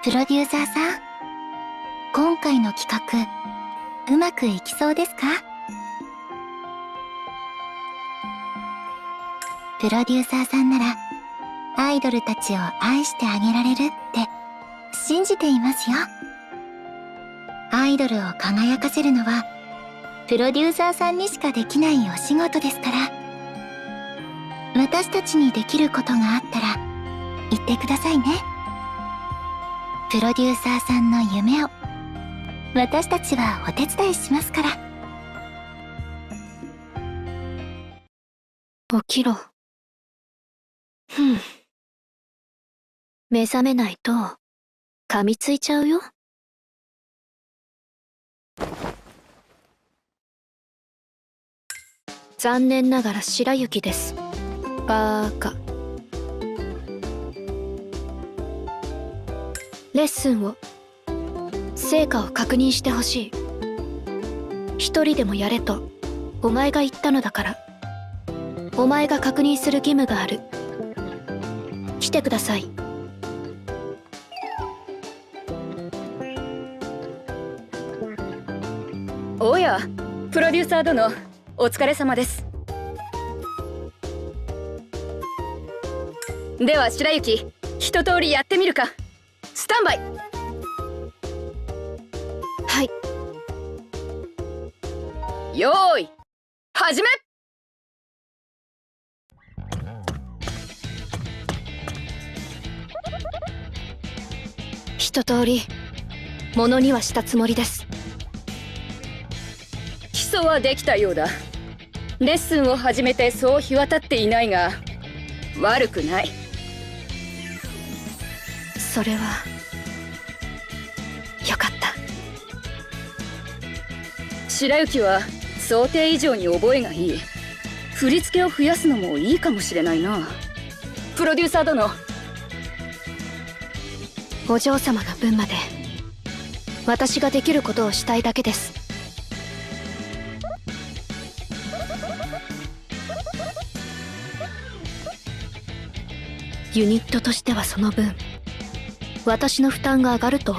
プロデューサーさん、今回の企画、うまくいきそうですか？プロデューサーさんなら、アイドルたちを愛してあげられるって信じていますよ。アイドルを輝かせるのは、プロデューサーさんにしかできないお仕事ですから。私たちにできることがあったら、言ってくださいね。プロデューサーさんの夢を、私たちはお手伝いしますから。起きろ。目覚めないと、噛みついちゃうよ。残念ながら白雪です。バーカ。レッスンを、成果を確認してほしい。一人でもやれと、お前が言ったのだから。お前が確認する義務がある。来てください。おや、プロデューサー殿、お疲れ様です。では白雪、一通りやってみるか。スタンバイ。はい。よーい、始め。一通りものにはしたつもりです。基礎はできたようだ。レッスンを始めてそう日渡っていないが、悪くない。それはよかった。白雪は想定以上に覚えがいい。振り付けを増やすのもいいかもしれないな。プロデューサー殿、お嬢様の分まで私ができることをしたいだけです。ユニットとしてはその分私の負担が上がると？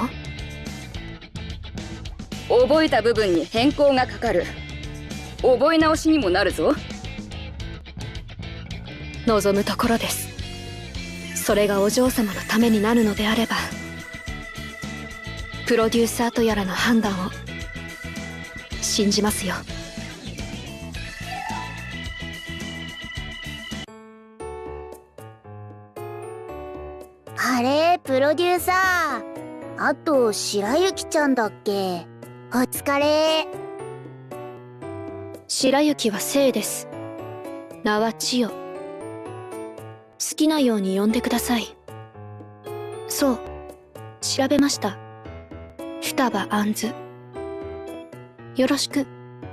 覚えた部分に変更がかかる。覚え直しにもなるぞ。望むところです。それがお嬢様のためになるのであれば、プロデューサーとやらの判断を信じますよ。あれ、プロデューサー。あと、白雪ちゃんだっけ。お疲れ。白雪は聖です。名は千代。好きなように呼んでください。そう、調べました。双葉杏子。よろしく、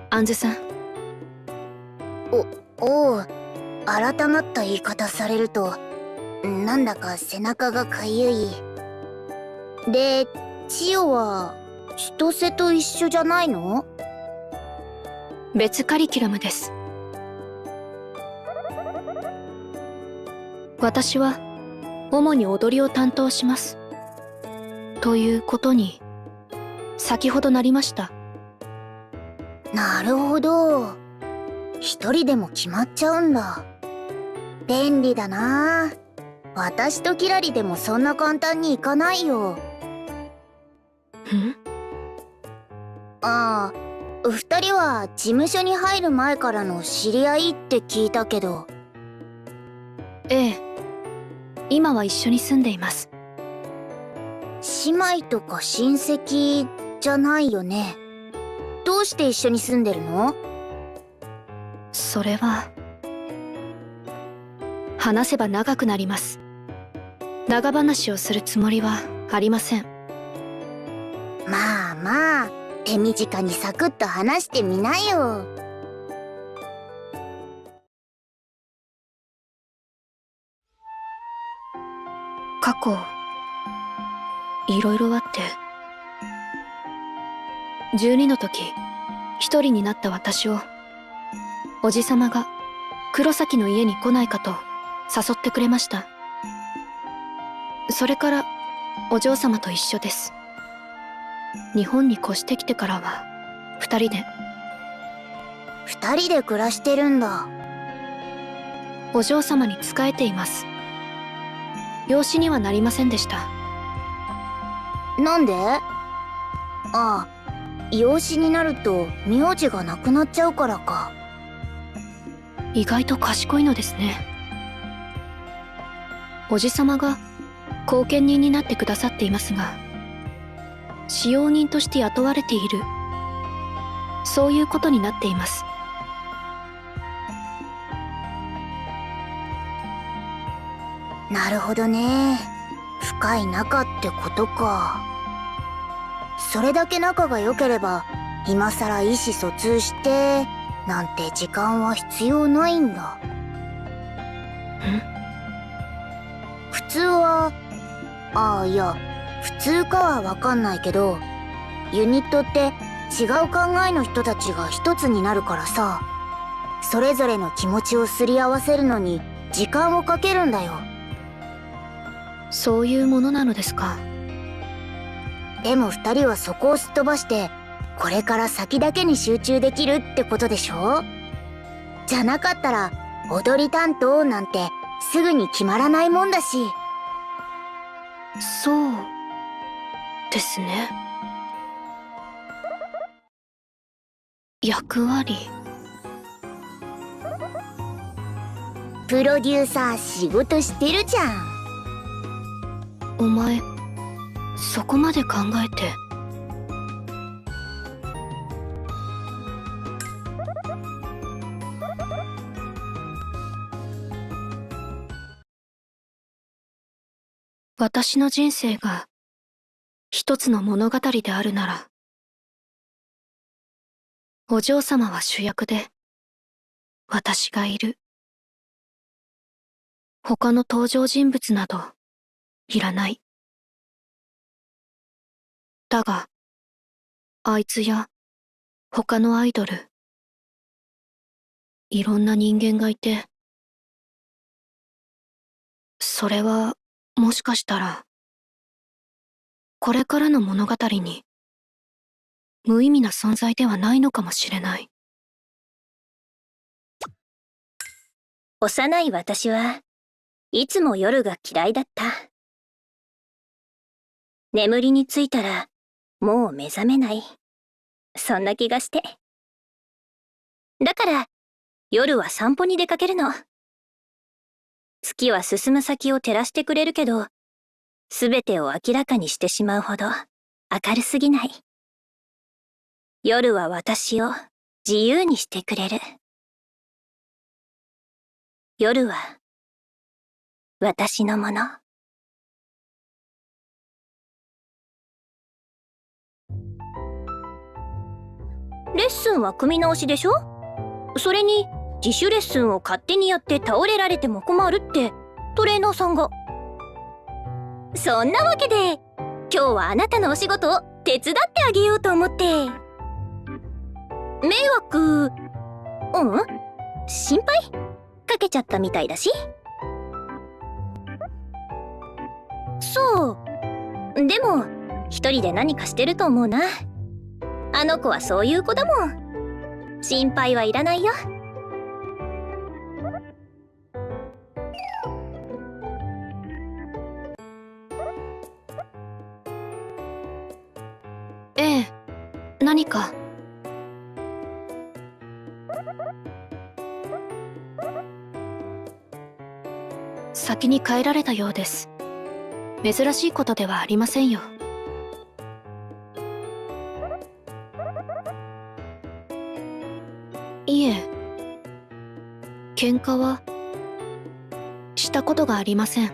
杏子さん。おう、改まった言い方されると、なんだか背中がかゆい。で、千代は、千歳と一緒じゃないの？別カリキュラムです。私は、主に踊りを担当します。ということに、先ほどなりました。なるほど。一人でも決まっちゃうんだ。便利だな。私とキラリでもそんな簡単にいかないよ。ああ、二人は事務所に入る前からの知り合いって聞いたけど。ええ、今は一緒に住んでいます。姉妹とか親戚じゃないよね。どうして一緒に住んでるの？それは、話せば長くなります。長話をするつもりはありません。まあまあ、手短にサクッと話してみなよ。過去、いろいろあって、12の時、一人になった私を、おじさまが黒崎の家に来ないかと誘ってくれました。それからお嬢様と一緒です。日本に越してきてからは二人で。二人で暮らしてるんだ。お嬢様に仕えています。養子にはなりませんでした。なんで？ああ、養子になると名字がなくなっちゃうからか。意外と賢いのですね。おじさまが後見人になってくださっていますが、使用人として雇われている、そういうことになっています。なるほどね。深い仲ってことか。それだけ仲が良ければ今さら意思疎通してなんて時間は必要ないんだ。普通は、いや、普通かはわかんないけど、ユニットって違う考えの人たちが一つになるからさ、それぞれの気持ちをすり合わせるのに時間をかけるんだよ。そういうものなのですか。でも二人はそこをすっ飛ばしてこれから先だけに集中できるってことでしょ？じゃなかったら踊り担当なんてすぐに決まらないもんだし。そうですね。役割。プロデューサー仕事してるじゃん。お前そこまで考えて。私の人生が一つの物語であるなら、お嬢様は主役で私がいる。他の登場人物などいらない。だが、あいつや他のアイドル、いろんな人間がいて、それはもしかしたら、これからの物語に無意味な存在ではないのかもしれない。幼い私はいつも夜が嫌いだった。眠りについたらもう目覚めない。そんな気がして。だから夜は散歩に出かけるの。月は進む先を照らしてくれるけど、すべてを明らかにしてしまうほど明るすぎない。夜は私を自由にしてくれる。夜は私のもの。レッスンは組み直しでしょ？それに自主レッスンを勝手にやって倒れられても困るってトレーナーさんが。そんなわけで今日はあなたのお仕事を手伝ってあげようと思って。迷惑、心配かけちゃったみたいだし。そう。でも一人で何かしてると思うな。あの子はそういう子だもん。心配はいらないよ。ええ、何か。先に帰られたようです。珍しいことではありませんよ。いえ、喧嘩はしたことがありません。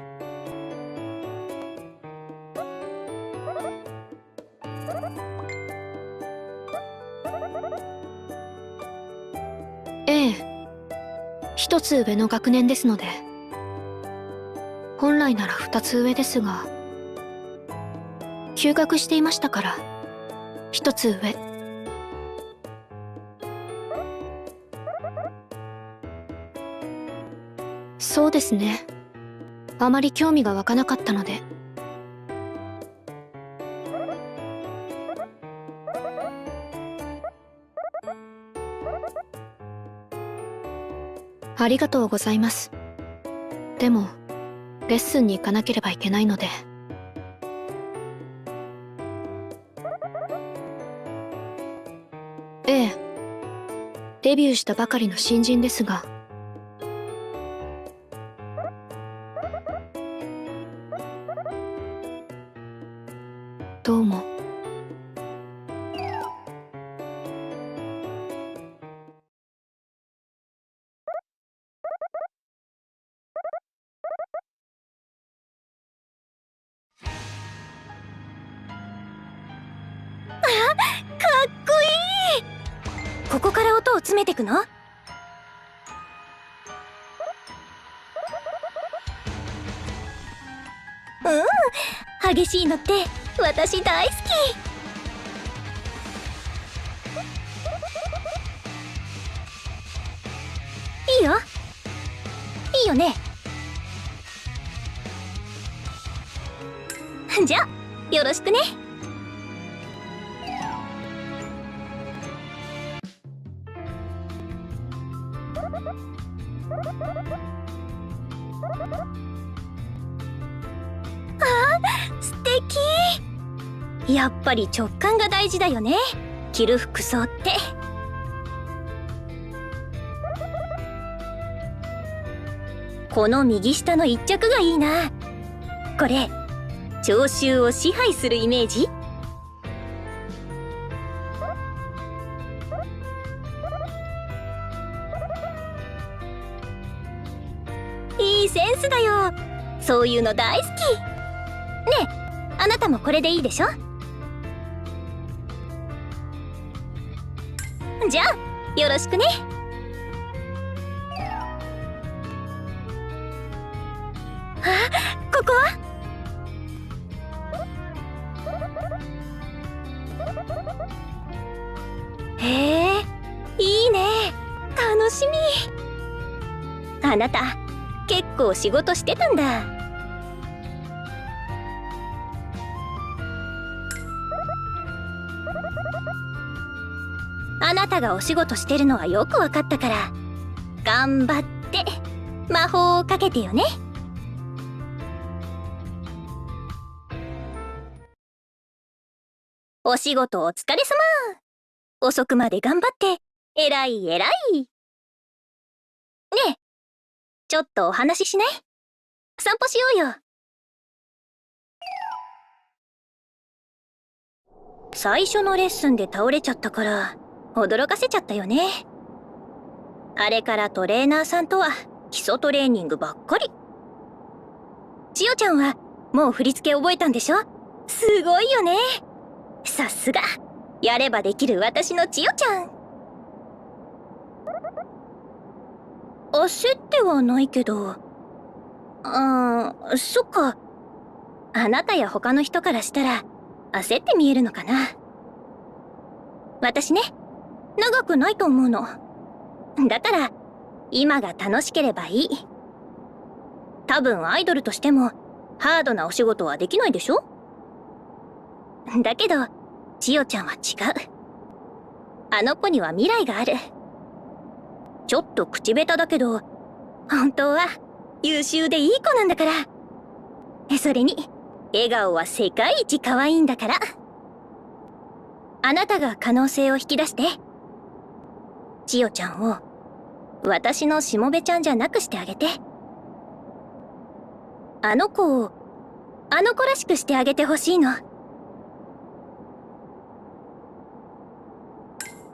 ええ、一つ上の学年ですので。本来なら二つ上ですが、休学していましたから一つ上。そうですね。あまり興味が湧かなかったので。ありがとうございます。でもレッスンに行かなければいけないので。ええ、デビューしたばかりの新人ですが。どうも。ここから音を詰めてくの？激しいのって私大好き。いいよ。いいよね。じゃあよろしくね。素敵。やっぱり直感が大事だよね、着る服装って。この右下の一着がいいな。これ聴衆を支配するイメージ。いいセンスだよ。そういうの大好き。ねえ、あなたもこれでいいでしょ？じゃあよろしくね。あ、ここは？へえ、いいね。楽しみ。あなた結構仕事してたんだ。あなたがお仕事してるのはよくわかったから、頑張って魔法をかけてよね。お仕事お疲れ様。遅くまで頑張って偉い偉い。ねえ、ちょっとお話ししない？散歩しようよ。最初のレッスンで倒れちゃったから驚かせちゃったよね。あれからトレーナーさんとは基礎トレーニングばっかり。千代ちゃんはもう振り付け覚えたんでしょ？すごいよね。さすがやればできる私の千代ちゃん。焦ってはないけど。そっか。あなたや他の人からしたら焦って見えるのかな。私ね、長くないと思うの。だから今が楽しければいい。多分アイドルとしてもハードなお仕事はできないでしょ？だけど千代ちゃんは違う。あの子には未来がある。ちょっと口下手だけど本当は優秀でいい子なんだから。それに笑顔は世界一可愛いんだから。あなたが可能性を引き出して千代ちゃんを私のしもべちゃんじゃなくしてあげて。あの子をあの子らしくしてあげてほしいの。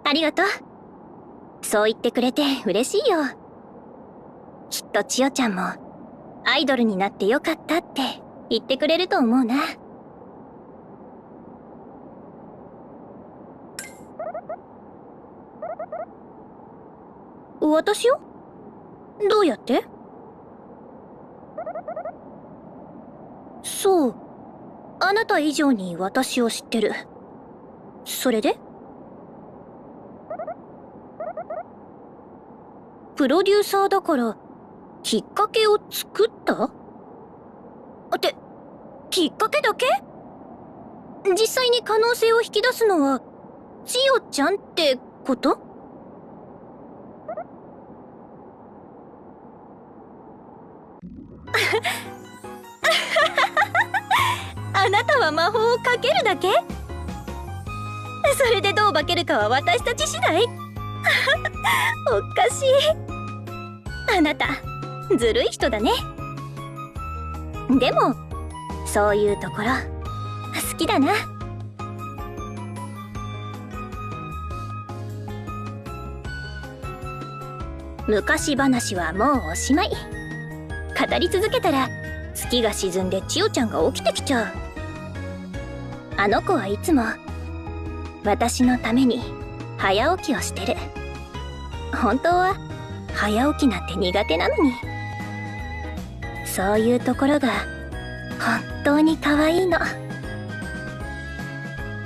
ありがとう。そう言ってくれて嬉しいよ。きっと千代ちゃんもアイドルになってよかったって言ってくれると思うな。私よ？どうやって？そう。あなた以上に私を知ってる。それで？プロデューサーだからきっかけを作った？ってきっかけだけ？実際に可能性を引き出すのは千代ちゃんってこと？は魔法をかけるだけ？それでどう化けるかは私たち次第？おかしい。あなたずるい人だね。でもそういうところ好きだな。昔話はもうおしまい。語り続けたら月が沈んで千代ちゃんが起きてきちゃう。あの子はいつも私のために早起きをしてる。本当は早起きなんて苦手なのに。そういうところが本当に可愛いの。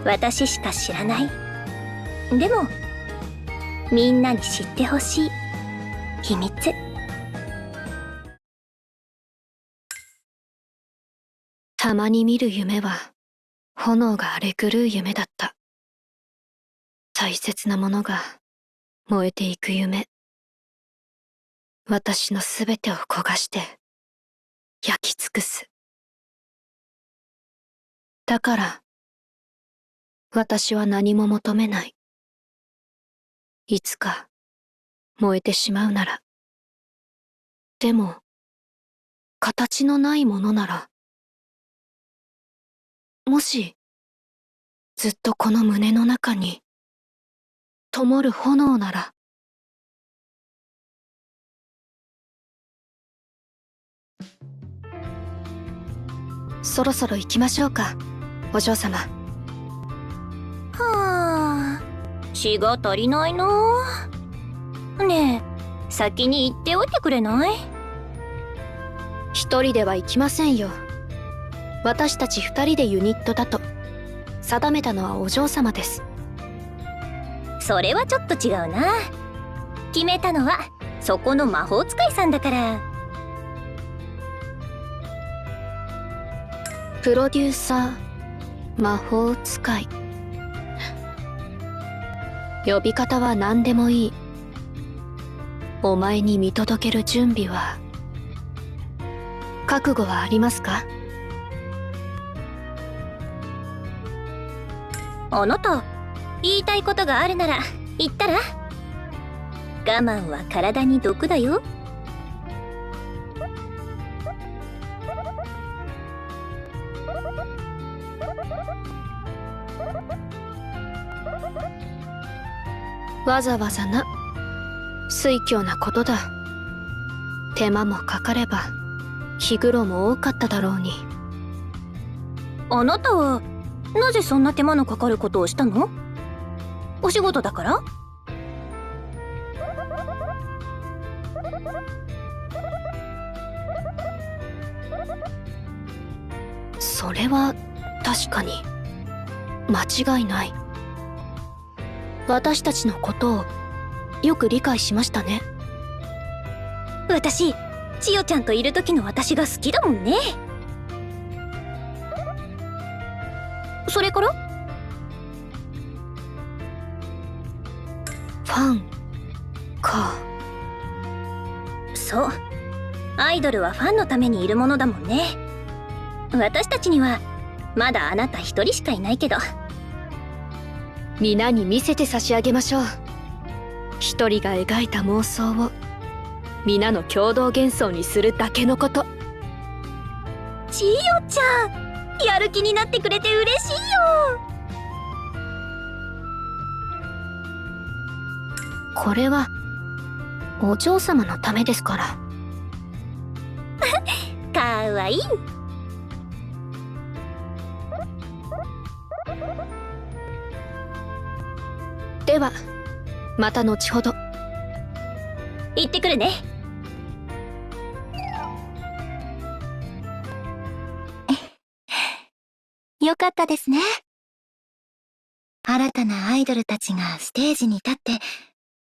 私しか知らない。でもみんなに知ってほしい秘密。たまに見る夢は炎が荒れ狂う夢だった。大切なものが燃えていく夢。私のすべてを焦がして焼き尽くす。だから私は何も求めない。いつか燃えてしまうなら。でも形のないものなら、もしずっとこの胸の中に灯る炎なら。そろそろ行きましょうか、お嬢様。はあ、血が足りないな。ねえ、先に行っておいてくれない？一人では行きませんよ。私たち二人でユニットだと定めたのはお嬢様です。それはちょっと違うな。決めたのはそこの魔法使いさんだから。プロデューサー、魔法使い。呼び方は何でもいい。お前に見届ける準備は、覚悟はありますか？あなた、言いたいことがあるなら言ったら？我慢は体に毒だよ。わざわざな。酔狂なことだ。手間もかかれば気苦労も多かっただろうに。あなたはなぜそんな手間のかかることをしたの？お仕事だから？それは確かに間違いない。私たちのことをよく理解しましたね。私、千代ちゃんといる時の私が好きだもんね。それからファンか。そう、アイドルはファンのためにいるものだもんね。私たちにはまだあなた一人しかいないけど。皆に見せて差し上げましょう。一人が描いた妄想を皆の共同幻想にするだけのこと。千代ちゃん、やる気になってくれて嬉しいよ。これはお嬢様のためですから。かわいい。ではまた後ほど。行ってくるね。よかったですね。新たなアイドルたちがステージに立って、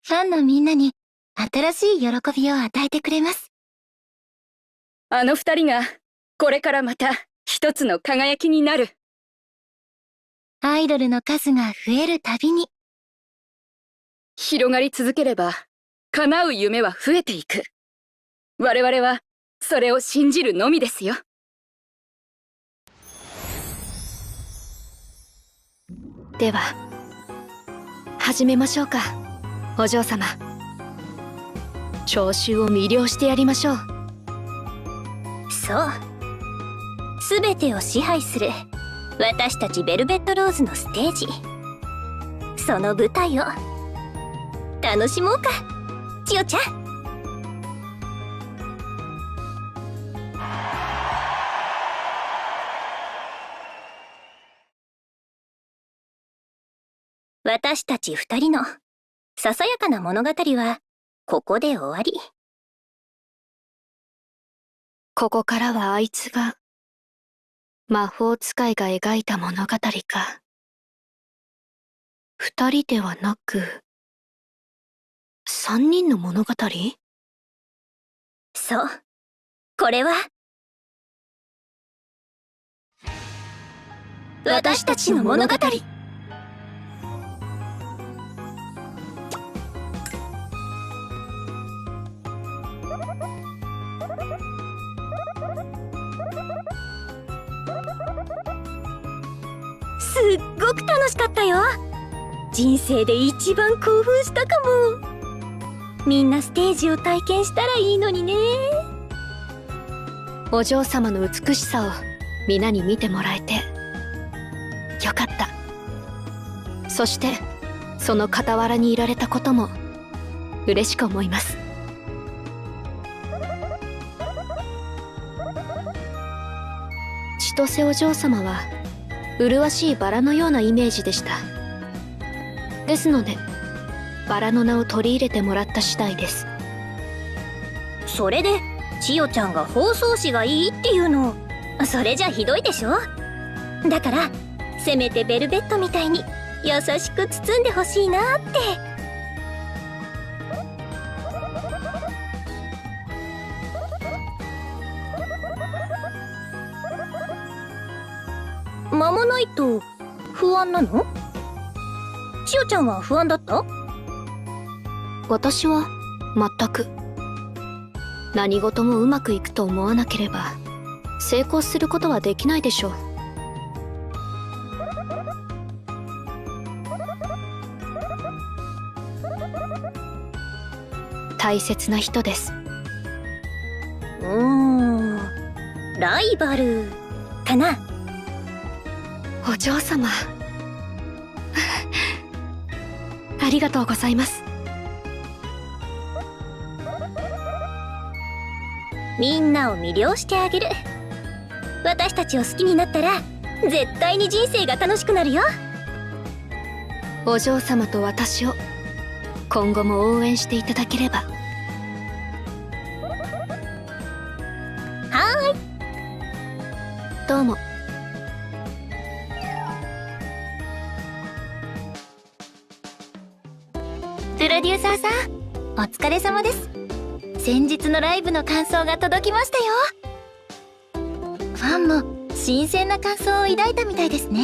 ファンのみんなに新しい喜びを与えてくれます。あの二人がこれからまた一つの輝きになる。アイドルの数が増えるたびに、広がり続ければ叶う夢は増えていく。我々はそれを信じるのみですよ。では始めましょうか、お嬢様。聴衆を魅了してやりましょう。そう。すべてを支配する私たちベルベットローズのステージ。その舞台を楽しもうか、千代ちゃん。私たち二人のささやかな物語はここで終わり。ここからはあいつが魔法使いが描いた物語か。二人ではなく三人の物語？そう。これは私たちの物語。すっごく楽しかったよ。人生で一番興奮したかも。みんなステージを体験したらいいのにね。お嬢様の美しさを皆に見てもらえてよかった。そしてその傍らにいられたことも嬉しく思います。千歳お嬢様は麗しいバラのようなイメージでした。ですのでバラの名を取り入れてもらった次第です。それで千代ちゃんが包装紙がいいっていうの、それじゃひどいでしょ。だからせめてベルベットみたいに優しく包んでほしいなって。間もないと不安なの？千代ちゃんは不安だった？私は全く。何事もうまくいくと思わなければ成功することはできないでしょう。大切な人です。ライバルかな。お嬢様ありがとうございます。みんなを魅了してあげる。私たちを好きになったら絶対に人生が楽しくなるよ。お嬢様と私を今後も応援していただければ。はーい。どうも。プロデューサーさん、お疲れ様です。先日のライブの感想が届きましたよ。ファンも新鮮な感想を抱いたみたいですね。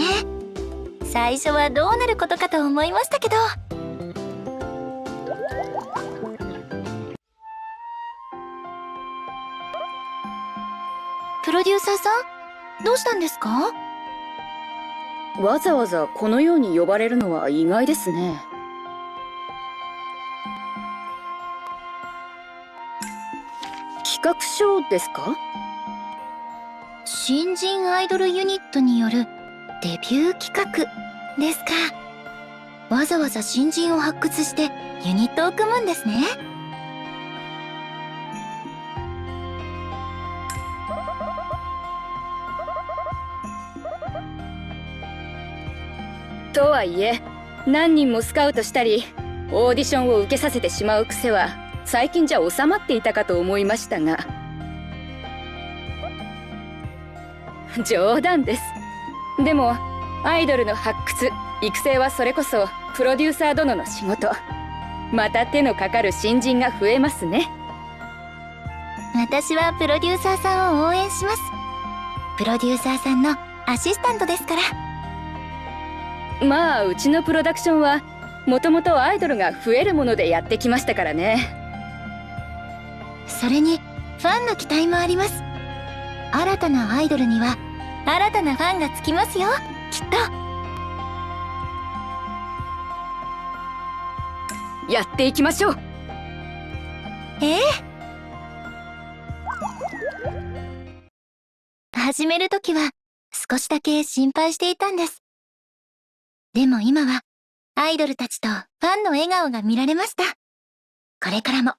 最初はどうなることかと思いましたけど。プロデューサーさん、どうしたんですか？わざわざこのように呼ばれるのは意外ですね。企画書ですか？新人アイドルユニットによるデビュー企画ですか。わざわざ新人を発掘してユニットを組むんですね。とはいえ何人もスカウトしたりオーディションを受けさせてしまう癖は最近じゃ収まっていたかと思いましたが。冗談です。でもアイドルの発掘育成はそれこそプロデューサー殿の仕事。また手のかかる新人が増えますね。私はプロデューサーさんを応援します。プロデューサーさんのアシスタントですから。まあうちのプロダクションはもともとアイドルが増えるものでやってきましたからね。それにファンの期待もあります。新たなアイドルには新たなファンがつきますよ、きっと。やっていきましょう。始めるときは少しだけ心配していたんです。でも今はアイドルたちとファンの笑顔が見られました。これからも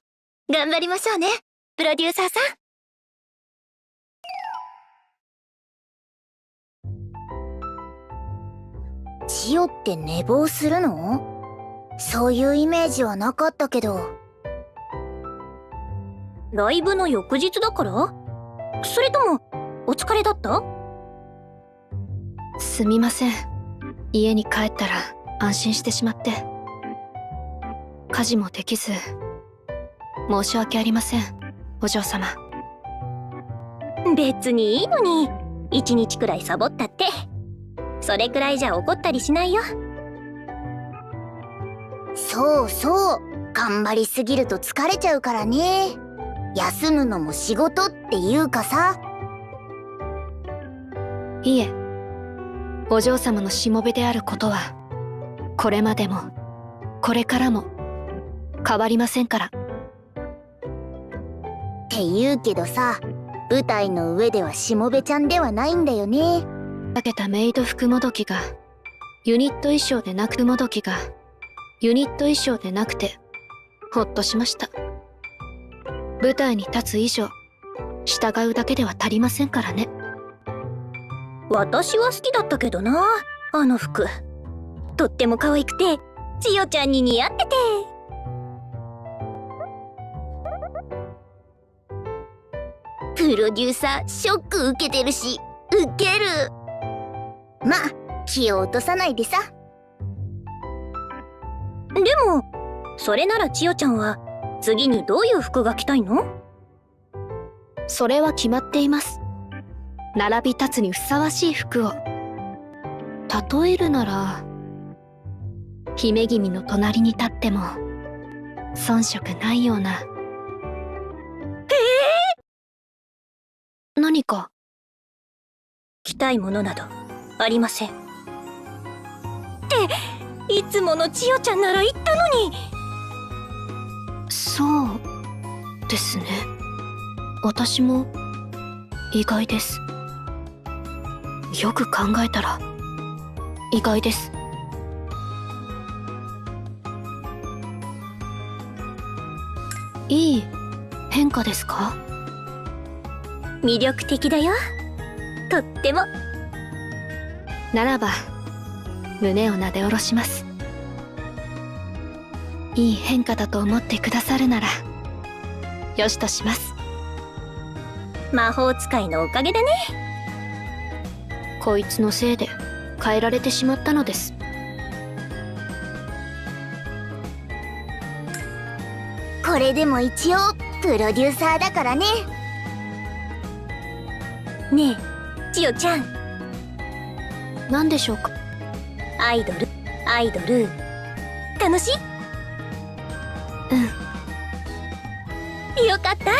頑張りましょうね、プロデューサーさん。千代って寝坊するの？そういうイメージはなかったけど。ライブの翌日だから？それともお疲れだった？すみません。家に帰ったら安心してしまって。家事もできず、申し訳ありません、お嬢様。別にいいのに、1日くらいサボったって。それくらいじゃ怒ったりしないよ。そうそう。頑張りすぎると疲れちゃうからね。休むのも仕事っていうかさ。いえ、お嬢様のしもべであることは、これまでも、これからも、変わりませんから。って言うけどさ、舞台の上ではしもべちゃんではないんだよね。かけたメイド服もどきが、ユニット衣装でなくもどきが、ユニット衣装でなくて、ほっとしました。舞台に立つ以上、従うだけでは足りませんからね。私は好きだったけどな、あの服。とっても可愛くて、千代ちゃんに似合ってて。プロデューサーショック受けてるし、ウケる。ま、気を落とさないでさ。でも、それなら千代ちゃんは、次にどういう服が着たいの？それは決まっています。並び立つにふさわしい服を。例えるなら、姫君の隣に立っても、遜色ないような。何か？着たいものなど、ありません。っていつもの千代ちゃんなら言ったのに。そうですね。私も意外です。よく考えたら意外です。いい変化ですか？魅力的だよ、とっても。ならば胸をなで下ろします。いい変化だと思ってくださるならよしとします。魔法使いのおかげだね。こいつのせいで変えられてしまったのです。これでも一応プロデューサーだからね。ねえ千代ちゃん、何でしょうか？アイドル楽しい？うん。よかった。